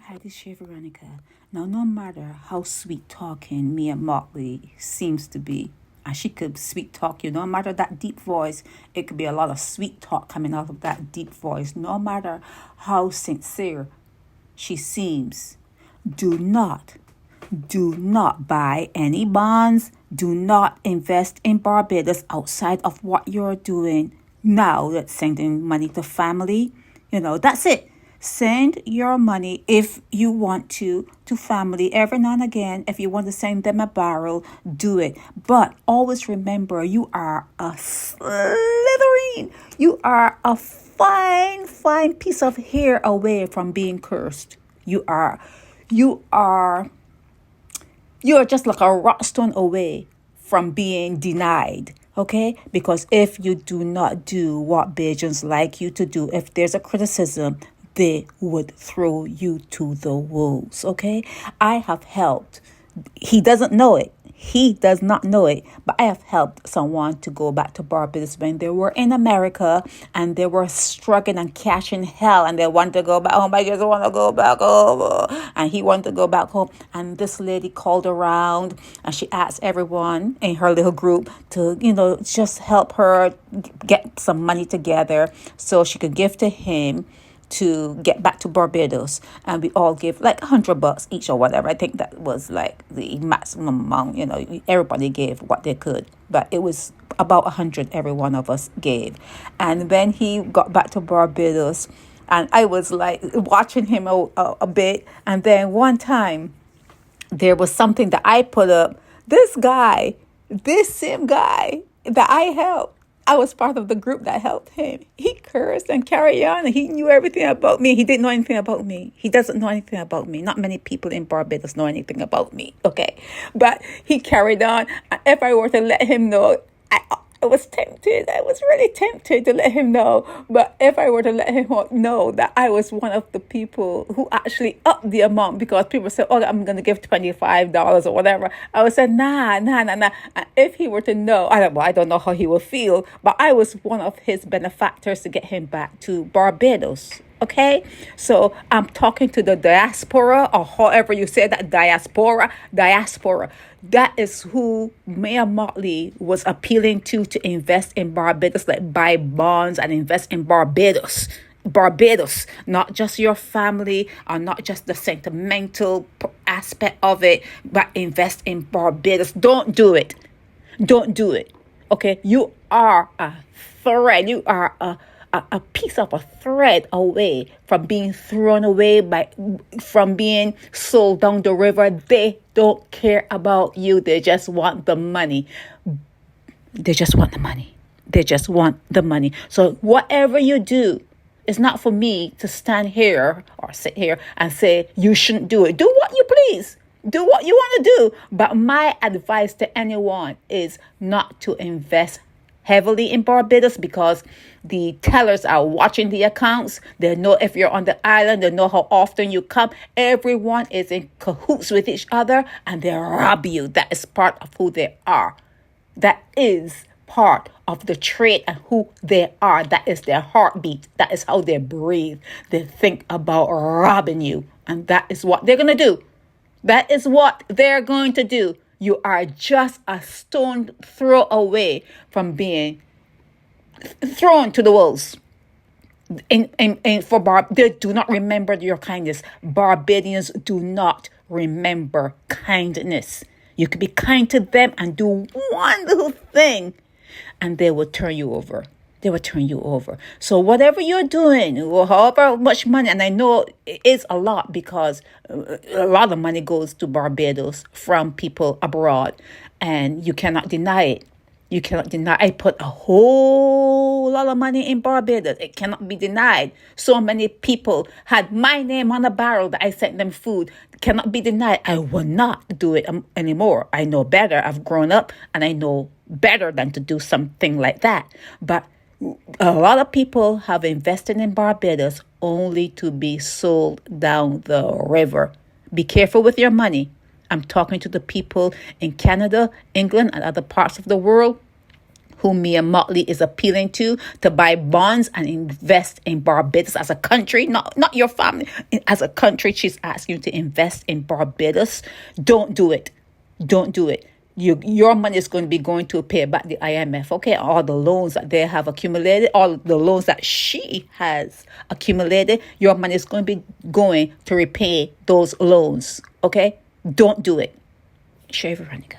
Hi, this is Veronica. Now, no matter how sweet talking me and Mottley seems to be, and she could sweet talk you, no matter that deep voice, it could be a lot of sweet talk coming out of that deep voice, no matter how sincere she seems. Do not buy any bonds. Do not invest in Barbados outside of what you're doing now. That's sending money to family. That's it. Send your money if you want to family every now and again. If you want to send them a barrel, do it. But always remember, you are a slithering. You are a fine piece of hair away from being cursed. You are just like a rock stone away from being denied. Okay? Because if you do not do what Bajans like you to do, if there's a criticism, they would throw you to the wolves. Okay? I have helped. He doesn't know it. He does not know it. But I have helped someone to go back to Barbados when they were in America and they were struggling and catching hell and they wanted to go back home. I just want to go back home. And he wanted to go back home. And this lady called around and she asked everyone in her little group to, just help her get some money together so she could give to him to get back to Barbados. And we all gave like $100 each or whatever. I think that was like the maximum amount. Everybody gave what they could, but it was about 100 every one of us gave. And then he got back to Barbados and I was like watching him a bit. And then one time there was something that I put up. This same guy that I helped, I was part of the group that helped him. He cursed and carried on, and he knew everything about me. He didn't know anything about me. He doesn't know anything about me. Not many people in Barbados know anything about me, okay? But he carried on. If I were to let him know, I was tempted. I was really tempted to let him know. But if I were to let him know that I was one of the people who actually upped the amount, because people said, oh, I'm going to give $25 or whatever. I would say, nah. And if he were to know, I don't know how he would feel, but I was one of his benefactors to get him back to Barbados. Okay, so I'm talking to the diaspora, or however you say that, diaspora. That is who Mayor Mottley was appealing to invest in Barbados, like buy bonds and invest in Barbados, not just your family or not just the sentimental aspect of it, but invest in Barbados. Don't do it. Okay, you are a thread. You are a piece of a thread away from being thrown away from being sold down the river. They don't care about you. They just want the money. So whatever you do, it's not for me to stand here or sit here and say you shouldn't do it. Do what you please. Do what you want to do. But my advice to anyone is not to invest heavily in Barbados, because the tellers are watching the accounts. They know if you're on the island. They know how often you come. Everyone is in cahoots with each other and they rob you. That is part of who they are. That is part of the trait and who they are. That is their heartbeat. That is how they breathe. They think about robbing you. And that is what they're going to do. You are just a stone throw away from being thrown to the wolves. They do not remember your kindness. Barbadians do not remember kindness. You could be kind to them and do one little thing, and they will turn you over. So whatever you're doing, however much money, and I know it is a lot because a lot of money goes to Barbados from people abroad, and you cannot deny it. I put a whole lot of money in Barbados. It cannot be denied. So many people had my name on a barrel that I sent them food. It cannot be denied. I will not do it anymore. I know better. I've grown up and I know better than to do something like that. But a lot of people have invested in Barbados only to be sold down the river. Be careful with your money. I'm talking to the people in Canada, England, and other parts of the world who Mia Mottley is appealing to buy bonds and invest in Barbados as a country, not your family. As a country, she's asking you to invest in Barbados. Don't do it. Don't do it. Your money is going to be going to pay back the IMF, okay? All the loans that they have accumulated, all the loans that she has accumulated, your money is going to be going to repay those loans, okay? Don't do it. Share Veronica.